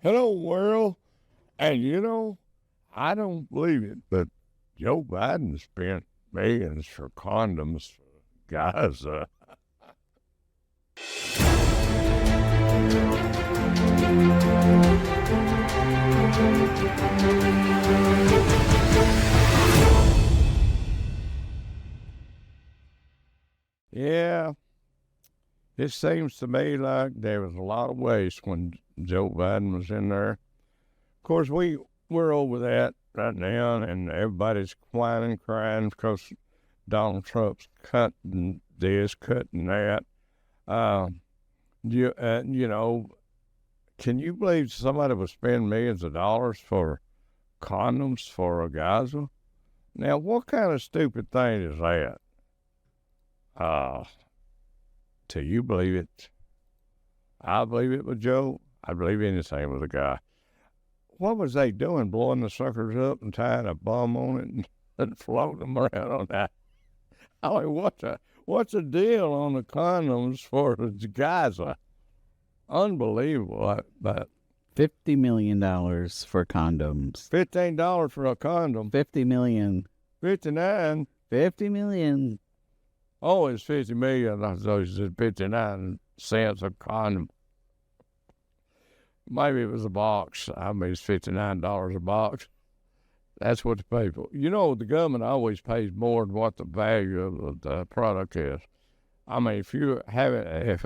Hello, world. And I don't believe it, but Joe Biden spent millions for condoms for Gaza. Yeah, it seems to me like there was a lot of waste when Joe Biden was in there. Of course, we're over that right now, and everybody's whining, crying because Donald Trump's cutting this, cutting that. Can you believe somebody would spend millions of dollars for condoms for a Gaza? Now, what kind of stupid thing is that? Till you believe it. I believe it with Joe. I believe anything with a guy. What was they doing, blowing the suckers up and tying a bomb on it and floating them around on that? I mean, what's the deal on the condoms for Gaza? Unbelievable. But $50 million for condoms. $15 for a condom. $50 million. 59. $50 million. Oh, it's $50 million. I thought you said 59 cents a condom. Maybe it was a box. I mean, it's $59 a box. That's what they pay for. The government always pays more than what the value of the product is. I mean, if you have it,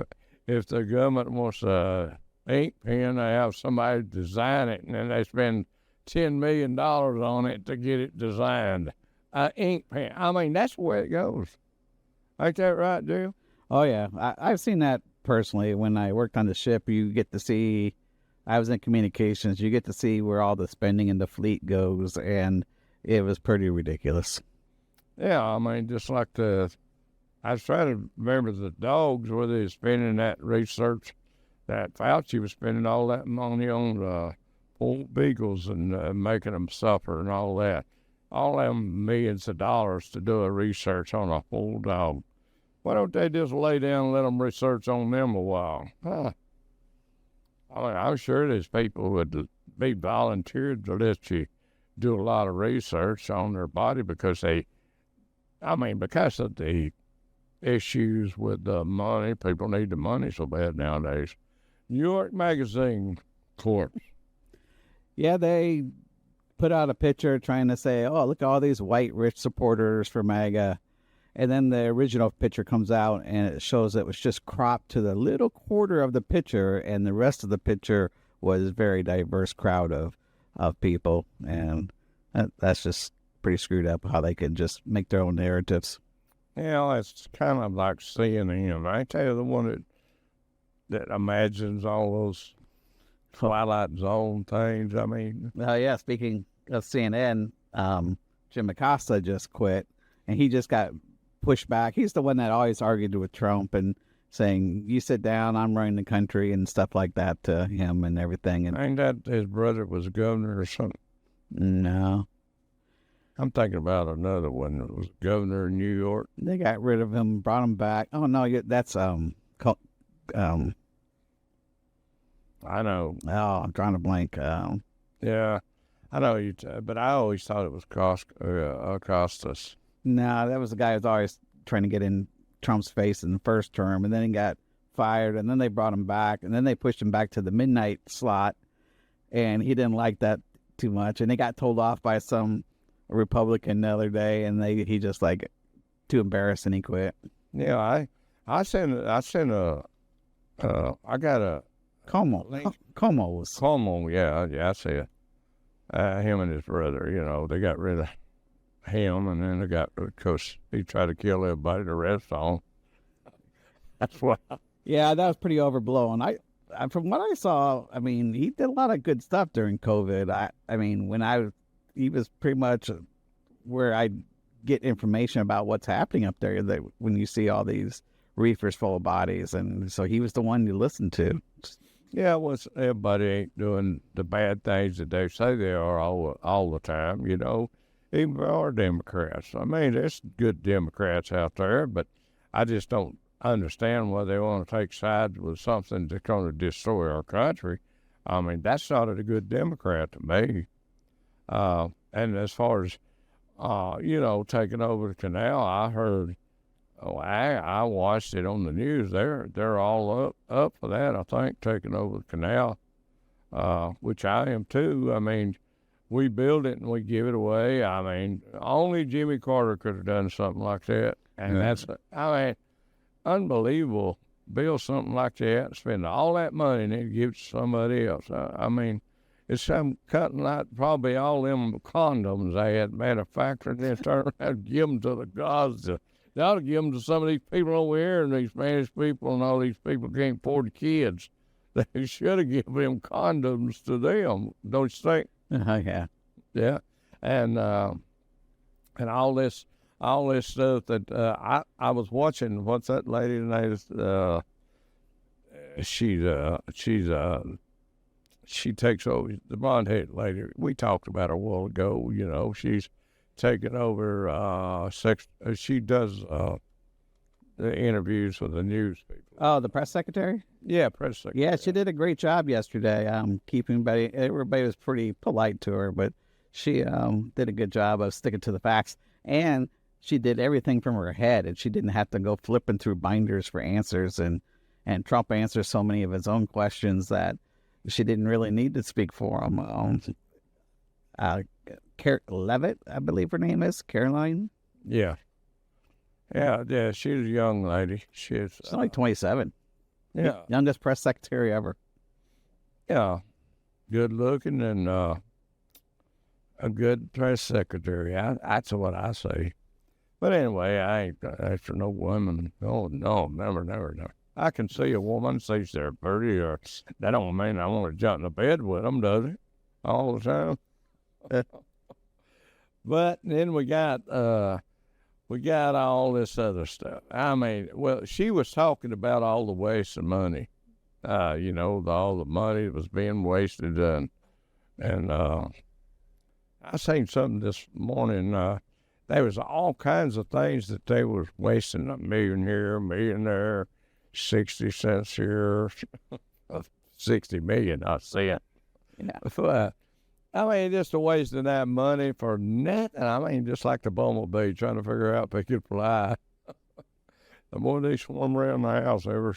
if the government wants a ink pen, they have somebody design it, and then they spend $10 million on it to get it designed. An ink pen. I mean, that's the way it goes. Ain't that right, Jill? Oh, yeah. I've seen that personally. When I worked on the ship, you get to see, I was in communications, you get to see where all the spending in the fleet goes, and it was pretty ridiculous. Yeah, I mean, just like I was trying to remember the dogs, where they were spending that research, that Fauci was spending all that money on poor beagles and making them suffer and all that. All them millions of dollars to do a research on a whole dog. Why don't they just lay down and let them research on them a while? Huh? I mean, I'm sure there's people who would be volunteered to let you do a lot of research on their body because of the issues with the money. People need the money so bad nowadays. New York Magazine corpse. Yeah, they put out a picture trying to say, oh, look at all these white rich supporters for MAGA. And then the original picture comes out and it shows it was just cropped to the little quarter of the picture, and the rest of the picture was a very diverse crowd of people. And that's just pretty screwed up how they can just make their own narratives. Yeah, it's kind of like CNN. I tell you, the one that imagines all those Twilight Zone things. I mean, yeah. Speaking of CNN, Jim Acosta just quit, and he just got pushed back. He's the one that always argued with Trump and saying, "You sit down, I'm running the country," and stuff like that to him and everything. And ain't that his brother was governor or something? No, I'm thinking about another one that was governor in New York. They got rid of him, brought him back. Oh no, that's I know. Oh, I'm trying to blank. Yeah, I know but I always thought it was Costas. No, that was the guy who was always trying to get in Trump's face in the first term, and then he got fired, and then they brought him back, and then they pushed him back to the midnight slot, and he didn't like that too much, and he got told off by some Republican the other day, and he just like too embarrassed, and he quit. Yeah, I got a Como was. Como, yeah, I see it. Him and his brother, they got rid of him, and then they got, because he tried to kill everybody the rest of them. That's what. Yeah, that was pretty overblown. I from what I saw, I mean, he did a lot of good stuff during COVID. I mean, he was pretty much where I get information about what's happening up there. That when you see all these reefers full of bodies, and so he was the one you listened to. Yeah, well, everybody ain't doing the bad things that they say they are all the time, Even if there are Democrats. I mean, there's good Democrats out there, but I just don't understand why they want to take sides with something that's going to destroy our country. I mean, that's not a good Democrat to me. And as far as, taking over the canal, I heard, I watched it on the news. They're all up for that, I think, taking over the canal, which I am too. I mean, we build it and we give it away. I mean, only Jimmy Carter could have done something like that. And that's, unbelievable. Build something like that, spend all that money and then give it to somebody else. I mean, it's some cutting like probably all them condoms they had manufactured and then turn around and give them to the Gaza. They ought to give them to some of these people over here and these Spanish people and all these people can't afford the kids. They should have given them condoms to them, don't you think? Yeah. Yeah. And all this stuff that I was watching. What's that lady's name? She takes over, the blonde-headed lady. We talked about her a while ago. She's taken over. She does the interviews with the news people. Oh, the press secretary? Yeah, press secretary. Yeah, she did a great job yesterday. Everybody was pretty polite to her, but she did a good job of sticking to the facts. And she did everything from her head, and she didn't have to go flipping through binders for answers. And Trump answers so many of his own questions that she didn't really need to speak for him. Levitt, I believe her name is, Caroline. Yeah. Yeah, she's a young lady. She's only 27. Yeah. Youngest press secretary ever. Yeah. Good looking and a good press secretary. That's what I say. But anyway, I ain't after no woman. Oh, no, never. I can see a woman, see they're pretty, or that don't mean I want to jump in the bed with them, does it? All the time. But then we got all this other stuff. I mean, well, she was talking about all the waste of money. All the money that was being wasted, and I seen something this morning. There was all kinds of things that they was wasting. $1 million here, $1 million there, 60 cents here, 60 million, not cent. Yeah. I mean, just a waste of that money for nothing. I mean, just like the bumblebee trying to figure out if they could fly. The more they swarm around the house every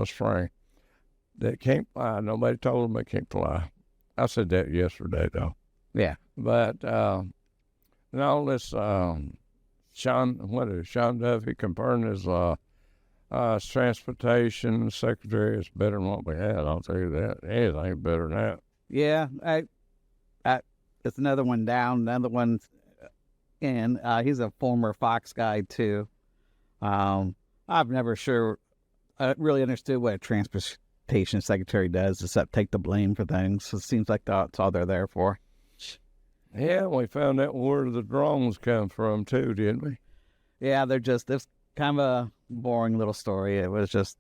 spring, they can't fly. Nobody told them they can't fly. I said that yesterday, though. Yeah. But and all this Sean Duffy confirmed his transportation secretary is better than what we had. I'll tell you that. Anything better than that. Yeah, it's another one down, another one in. He's a former Fox guy too. I've never really understood what a transportation secretary does except take the blame for things. It seems like that's all they're there for. Yeah, we found out where the drones come from too, didn't we? Yeah, it's kind of a boring little story. It was just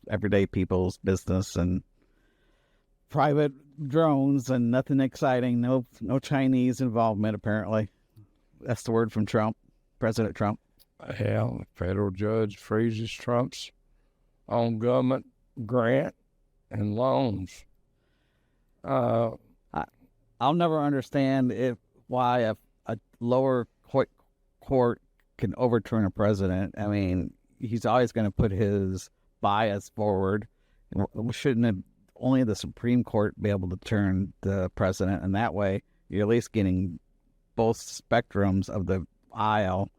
everyday people's business and private drones and nothing exciting. No Chinese involvement, apparently. That's the word from Trump, President Trump. Yeah, the federal judge freezes Trump's on government grant and loans. I'll never understand why a lower court can overturn a president. I mean, he's always going to put his bias forward. Shouldn't only the Supreme Court be able to turn the president? And that way, you're at least getting both spectrums of the aisle.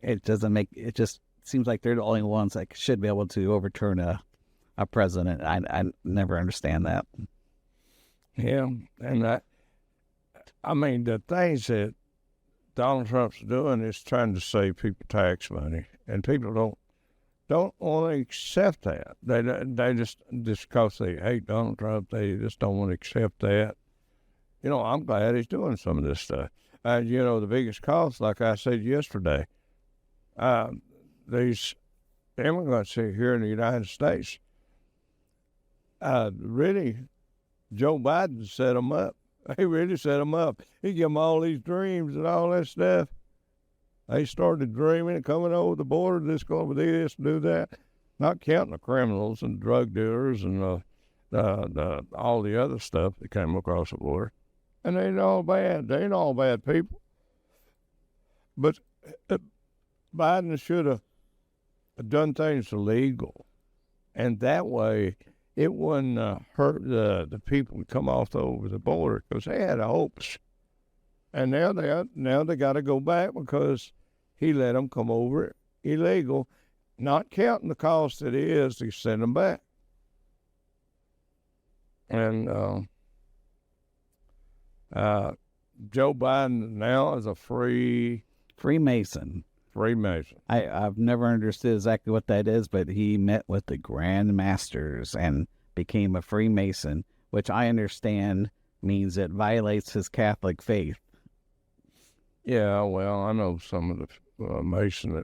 It just seems like they're the only ones that should be able to overturn a president. I never understand that. Yeah, and I mean, the things that Donald Trump's doing is trying to save people tax money, and people don't want to accept that. They just because they hate Donald Trump, they just don't want to accept that. I'm glad he's doing some of this stuff. The biggest cost, like I said yesterday, these immigrants here in the United States, really, Joe Biden set them up. He really set them up. He gave them all these dreams and all that stuff. They started dreaming of coming over the border, this, going to do this, do that. Not counting the criminals and drug dealers and all the other stuff that came across the border. And they ain't all bad. They ain't all bad people. But Biden should have done things illegal. And that way, it wouldn't hurt the people who come off over the border because they had hopes. And now they got to go back because he let them come over illegal, not counting the cost it is to send them back. And Joe Biden now is a Freemason. I've never understood exactly what that is, but he met with the Grand Masters and became a Freemason, which I understand means it violates his Catholic faith. Yeah, well, I know some of the Mason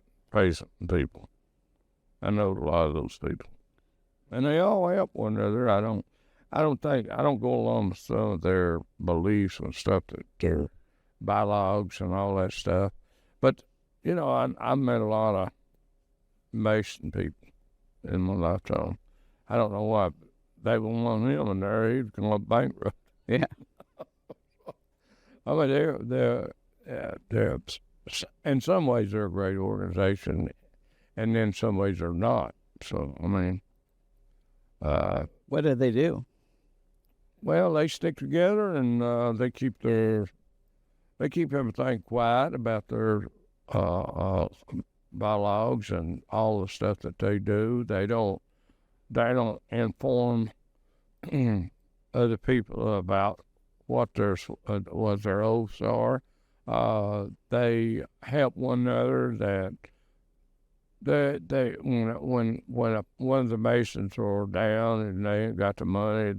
people. I know a lot of those people, and they all help one another. I don't go along with some of their beliefs and stuff, that their bylaws and all that stuff. But I met a lot of Mason people in my lifetime. I don't know why they wouldn't want him in there. He'd come up bankrupt. Yeah. I mean, they're in some ways they're a great organization, and in some ways they're not. So I mean, what do they do? Well, they stick together and they keep everything quiet about their bylaws and all the stuff that they do. They don't inform other people about what their oaths are. They help one another. That when one of the Masons are down and they ain't got the money,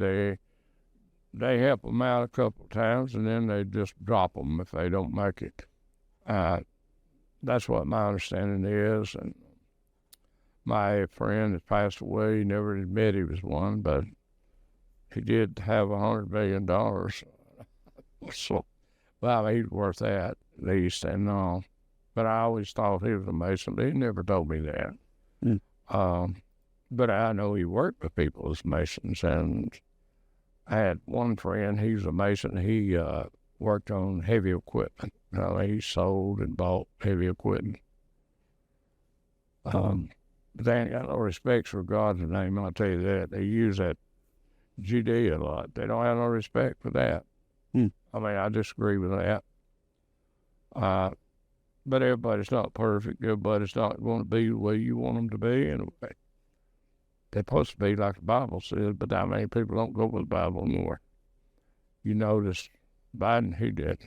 they help them out a couple of times, and then they just drop them if they don't make it. That's what my understanding is. And my friend that passed away never admitted he was one, but he did have $100 million. So, well, he's worth that, at least, and all. But I always thought he was a Mason, but he never told me that. But I know he worked with people as Masons, and I had one friend, he's a Mason. He worked on heavy equipment. He sold and bought heavy equipment. But they ain't got no respect for God's name, I'll tell you that. They use that GD a lot. They don't have no respect for that. I mean, I disagree with that. But everybody's not perfect. Everybody's not going to be the way you want them to be. And they're supposed to be like the Bible says, but I mean, people don't go with the Bible anymore. You notice Biden, he did.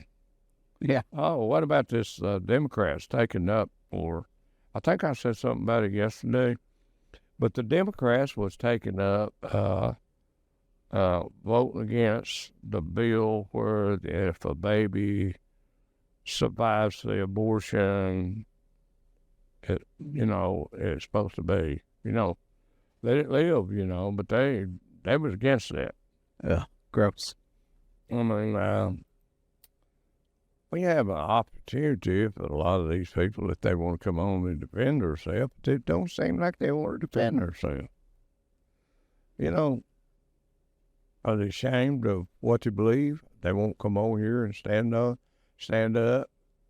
Yeah. Oh, what about this Democrats taking up for, I think I said something about it yesterday, but the Democrats was taking up voting against the bill where if a baby survives the abortion, it's supposed to be, let it live, but they was against that. Yeah, gross. I mean, we have an opportunity for a lot of these people if they want to come on and defend themselves. But it don't seem like they want to defend themselves. Are they ashamed of what they believe? They won't come over here and stand up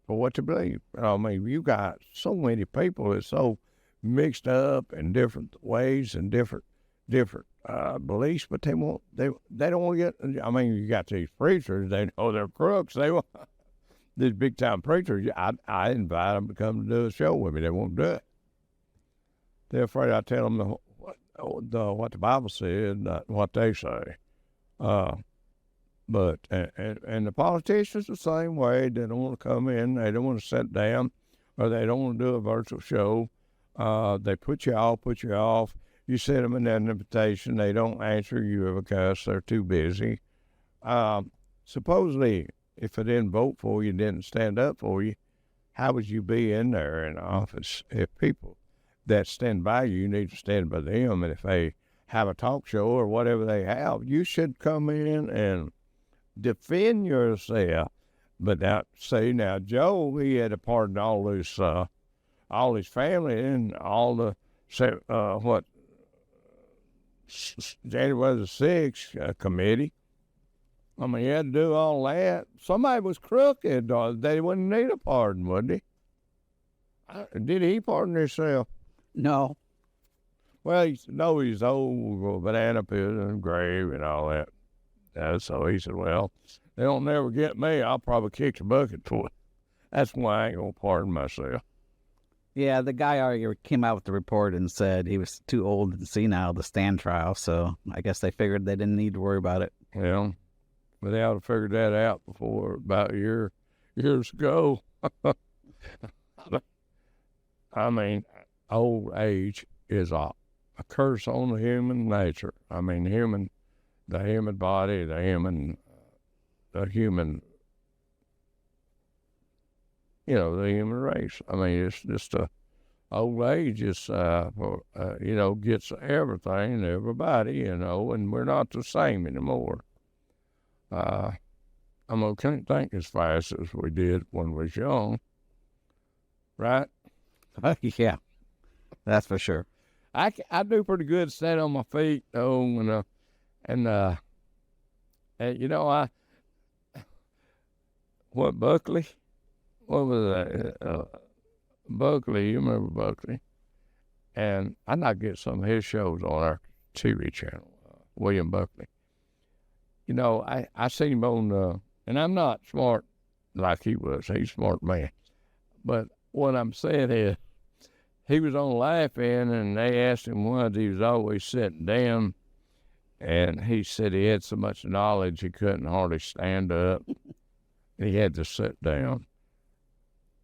for what they believe. I mean, you got so many people that's so mixed up in different ways and different beliefs, but they don't want to get. I mean, you got these preachers. They know they're crooks. They want these big time preachers. I invite them to come to do a show with me. They won't do it. They're afraid I tell them what the Bible said, not what they say. But the politicians the same way. They don't want to come in. They don't want to sit down, or they don't want to do a virtual show. They put you off. You send them an invitation. They don't answer you because they're too busy. Supposedly, if I didn't vote for you, didn't stand up for you, how would you be in there in office? If people that stand by you need to stand by them, and if they have a talk show or whatever they have, you should come in and defend yourself. But now, Joe, he had to pardon all his family and all the January the 6th committee. I mean, he had to do all that. Somebody was crooked. They wouldn't need a pardon, would he? Did he pardon himself? No. Well, he's old, banana peel and grave and all that. So he said, well, they don't never get me. I'll probably kick the bucket for it. That's why I ain't going to pardon myself. Yeah, the guy already came out with the report and said he was too old and senile to stand trial, so I guess they figured they didn't need to worry about it. Yeah, but they ought to figure that out before about years ago. I mean, old age is a curse on the human nature. I mean, the human body, the human, the human race. I mean, it's just old age is, gets everything and everybody, and we're not the same anymore. Can't think as fast as we did when we was young, right? Yeah, that's for sure. I do pretty good standing on my feet, though, Buckley? What was that? Buckley, you remember Buckley? And I not get some of his shows on our TV channel, William Buckley. I seen him on, and I'm not smart like he was. He's a smart man. But what I'm saying is, he was on Laugh-In, and they asked him once, he was always sitting down, and he said he had so much knowledge he couldn't hardly stand up. He had to sit down.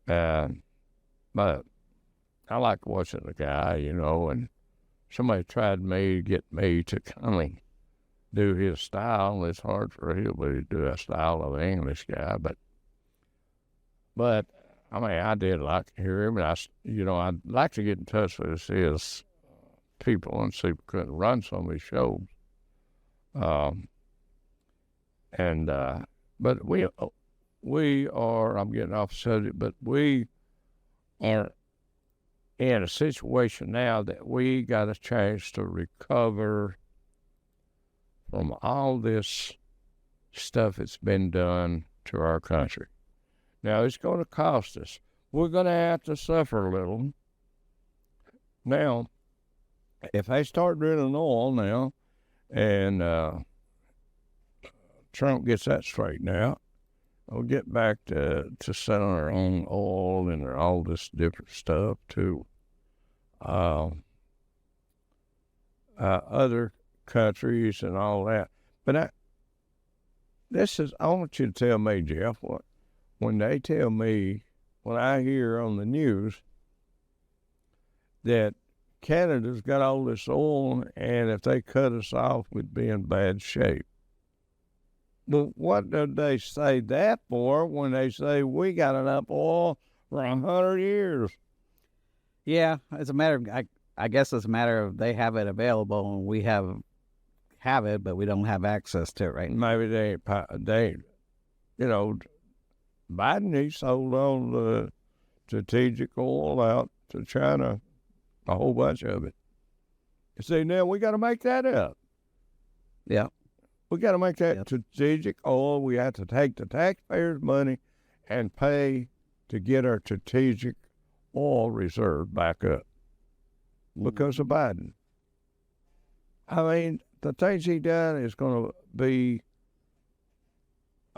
But I like watching the guy, and somebody tried to get me to kind of do his style. It's hard for him to do a style of an English guy, but I mean, I did like to hear him, and I'd like to get in touch with his people and see if we couldn't run some of his shows. But we are, I'm getting off the subject, but we are in a situation now that we got a chance to recover from all this stuff that's been done to our country. Now, it's going to cost us. We're going to have to suffer a little. Now, if they start drilling oil now, and Trump gets that straightened out, we'll get back to selling our own oil and all this different stuff to other countries and all that. But I want you to tell me, Jeff, when they tell me, when I hear on the news that Canada's got all this oil, and if they cut us off, we'd be in bad shape. But what do they say that for when they say we got enough oil for 100 years? Yeah, it's a matter of, I guess it's a matter of they have it available and we have it, but we don't have access to it right now. Maybe they Biden, he sold all the strategic oil out to China, a whole bunch of it. You see, now we got to make that up. Yeah. We got to make that strategic oil. We have to take the taxpayers' money and pay to get our strategic oil reserve back up because of Biden. I mean, the things he done is going to be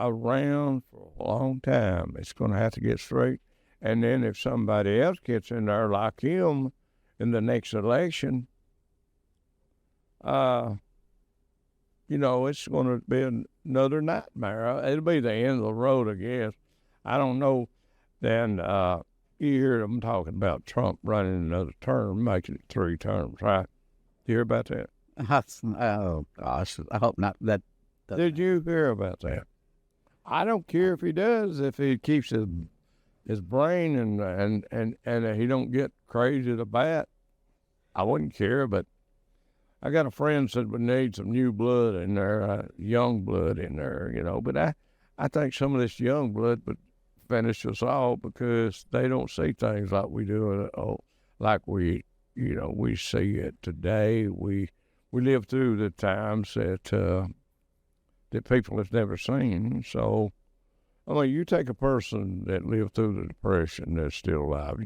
around for a long time. It's going to have to get straight. And then if somebody else gets in there like him in the next election, it's going to be another nightmare. It'll be the end of the road, I guess. I don't know. Then you hear them talking about Trump running another term, making it 3 terms, right? You hear about that? Oh, gosh. I hope not. Did you hear about that? I don't care if he does, if he keeps his brain and he don't get crazy to bat. I wouldn't care, but I got a friend said we need some new blood in there, young blood in there, But I think some of this young blood would finish us all because they don't see things like we do, like we see it today. We we lived through the times that people have never seen. So, I mean, you take a person that lived through the Depression that's still alive,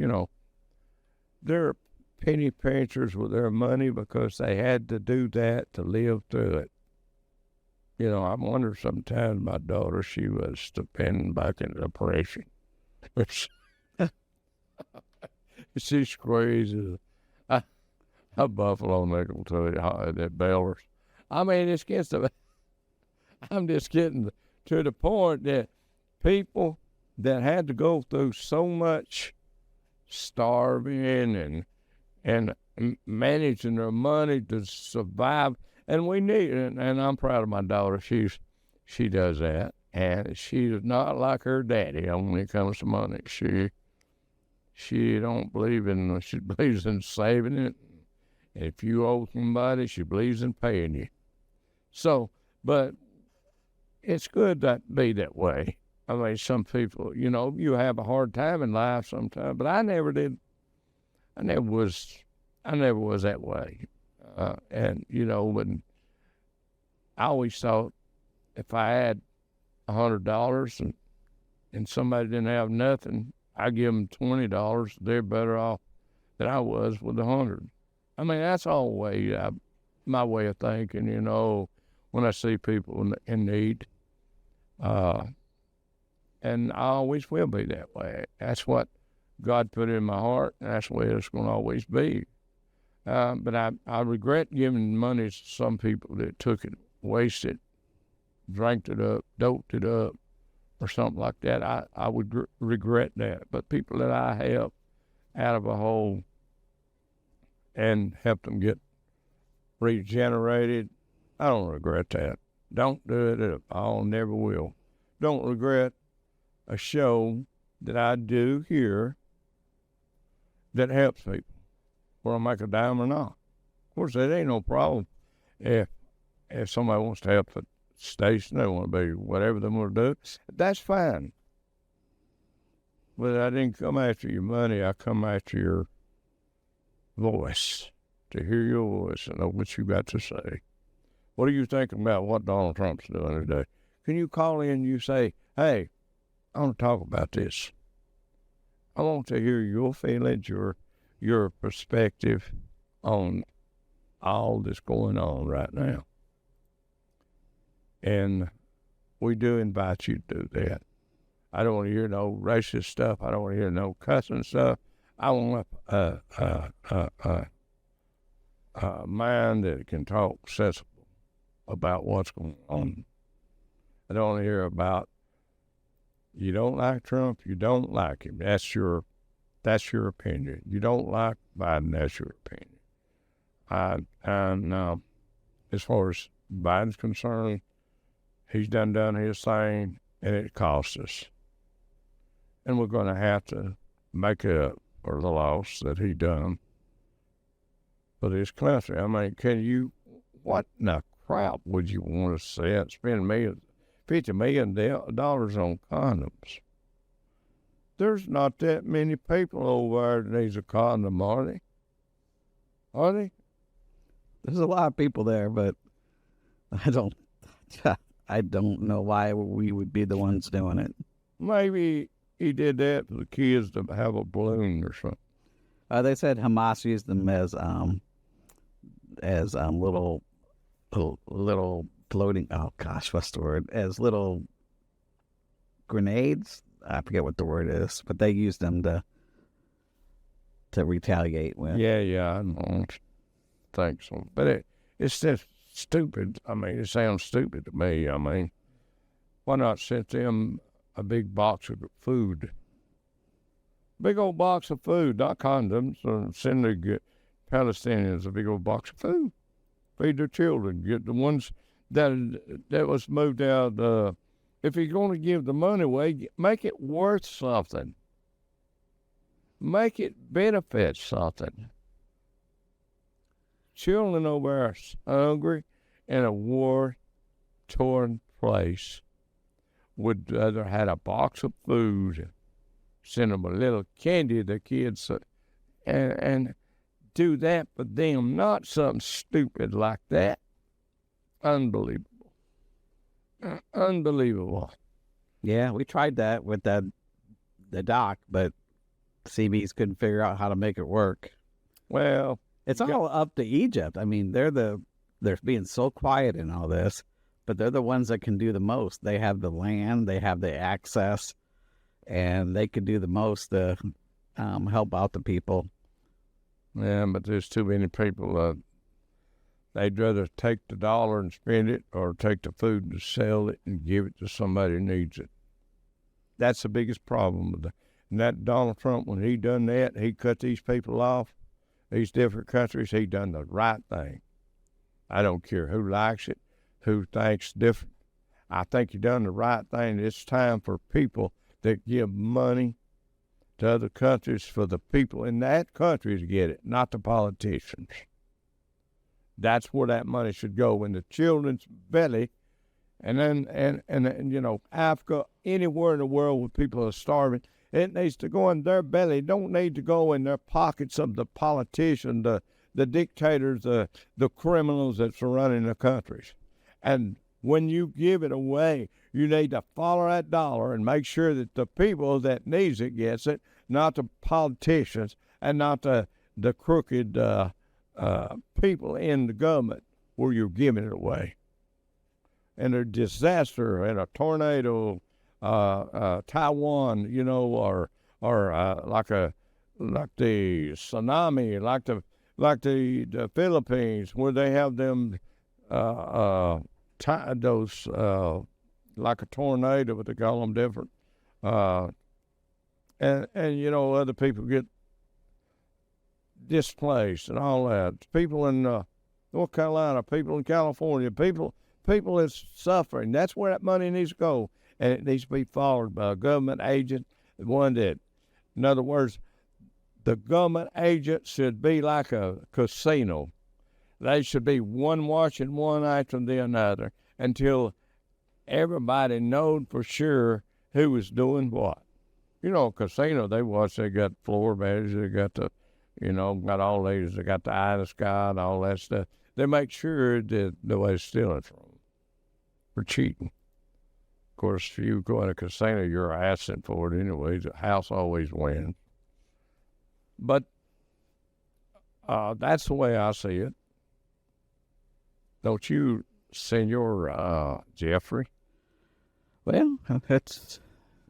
they're penny pinchers with their money because they had to do that to live through it. I wonder sometimes my daughter, she was depending back in the Depression. She's crazy. A buffalo nickel to that Bellers. I mean, I'm just getting to the point that people that had to go through so much starving and managing their money to survive, and we need it. And I'm proud of my daughter. She does that, and she's not like her daddy when it comes to money. She don't believe in. She believes in saving it. If you owe somebody, she believes in paying you. So, but it's good to be that way. I mean, some people, you have a hard time in life sometimes, but I never did. I never was that way. And, when I always thought if I had $100 and somebody didn't have nothing, I give them $20. They're better off than I was with $100. I mean, that's always my way of thinking, when I see people in need. And I always will be that way. That's what God put in my heart, and that's the way it's going to always be. But I regret giving money to some people that took it, wasted, drank it up, doped it up, or something like that. I would regret that. But people that I help out of a hole and help them get regenerated, I don't regret that. Don't do it at all, never will. Don't regret a show that I do here that helps people, whether I make a dime or not. Of course, that ain't no problem. If somebody wants to help the station, they want to be whatever they want to do, that's fine. But I didn't come after your money. I come after your voice, to hear your voice and know what you got to say. What are you thinking about what Donald Trump's doing today? Can you call in and you say, hey, I want to talk about this. I want to hear your feelings, your perspective on all that's going on right now. And we do invite you to do that. I don't want to hear no racist stuff. I don't want to hear no cussing stuff. I want a mind that can talk sensible about what's going on. I don't want to hear about you don't like Trump, you don't like him. That's your opinion. You don't like Biden, that's your opinion. And as far as Biden's concerned, he's done his thing, and it cost us. And we're going to have to make up for the loss that he done for this country. I mean, what in the crap would you want to spend $50 million on condoms? There's not that many people over there that needs a condom, are they? Are they? There's a lot of people there, but I don't know why we would be the ones doing it. Maybe he did that for the kids to have a balloon or something. They said Hamas used them as little floating. Oh gosh, what's the word? As little grenades. I forget what the word is, but they used them to retaliate with. Yeah, I don't think so. But it's just stupid. I mean, it sounds stupid to me. I mean, why not send them a big box of food? Big old box of food, not condoms. Send the Palestinians a big old box of food. Feed their children. Get the ones that was moved out. If you're going to give the money away, make it worth something. Make it benefit something. Children over there are hungry in a war-torn place would rather had a box of food, send them a little candy to the kids, and do that for them, not something stupid like that. Unbelievable. Unbelievable. Yeah, we tried that with the doc, but CBs couldn't figure out how to make it work. Well, it's all up to Egypt. I mean, they're being so quiet in all this, but they're the ones that can do the most. They have the land, they have the access, and they could do the most to help out the people. Yeah, but there's too many people. They'd rather take the dollar and spend it, or take the food and sell it and give it to somebody who needs it. That's the biggest problem with and that Donald Trump, when he done that, he cut these people off, these different countries, he done the right thing. I don't care who likes it, who thinks different. I think he done the right thing. It's time for people that give money to other countries for the people in that country to get it, not the politicians. That's where that money should go, in the children's belly, and then and you know, Africa, anywhere in the world where people are starving, it needs to go in their belly. It don't need to go in their pockets of the politicians, the dictators, the criminals that's running the countries. And when you give it away, you need to follow that dollar and make sure that the people that needs it gets it, not the politicians and not the crooked people in the government where you're giving it away. And a disaster and a tornado, Taiwan, you know, or like the tsunami, like the Philippines, where they have them those like a tornado, but they call them different. And you know, other people get displaced and all that. People in North Carolina, people in California, people is suffering. That's where that money needs to go, and it needs to be followed by a government agent, one that, in other words, the government agent should be like a casino. They should be one watching one after the another until everybody knowed for sure who was doing what. You know, casino, they got floor badges, they got got all these, they got the eye in the sky and all that stuff. They make sure that nobody's stealing from them for cheating. Of course, if you go in a casino, you're asking for it anyway. The house always wins. But that's the way I see it. Don't you, Senor Jeffrey? Well,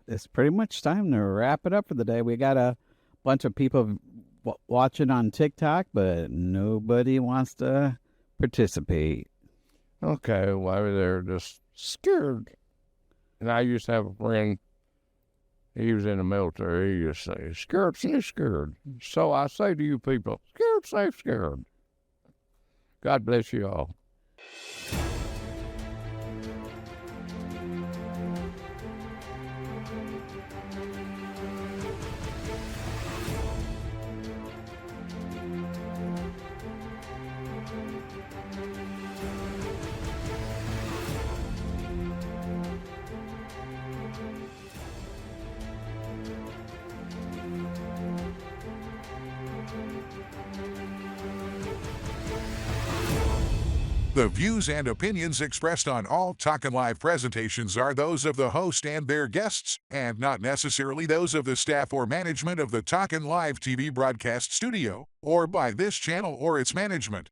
it's pretty much time to wrap it up for the day. We got a bunch of people watching on TikTok, but nobody wants to participate. Okay, well, they're just scared. And I used to have a friend, he was in the military, he used to say, scared, stay scared. So I say to you people, scared, stay scared. God bless you all. The views and opinions expressed on all Talkin Live presentations are those of the host and their guests, and not necessarily those of the staff or management of the Talkin Live TV broadcast studio, or by this channel or its management.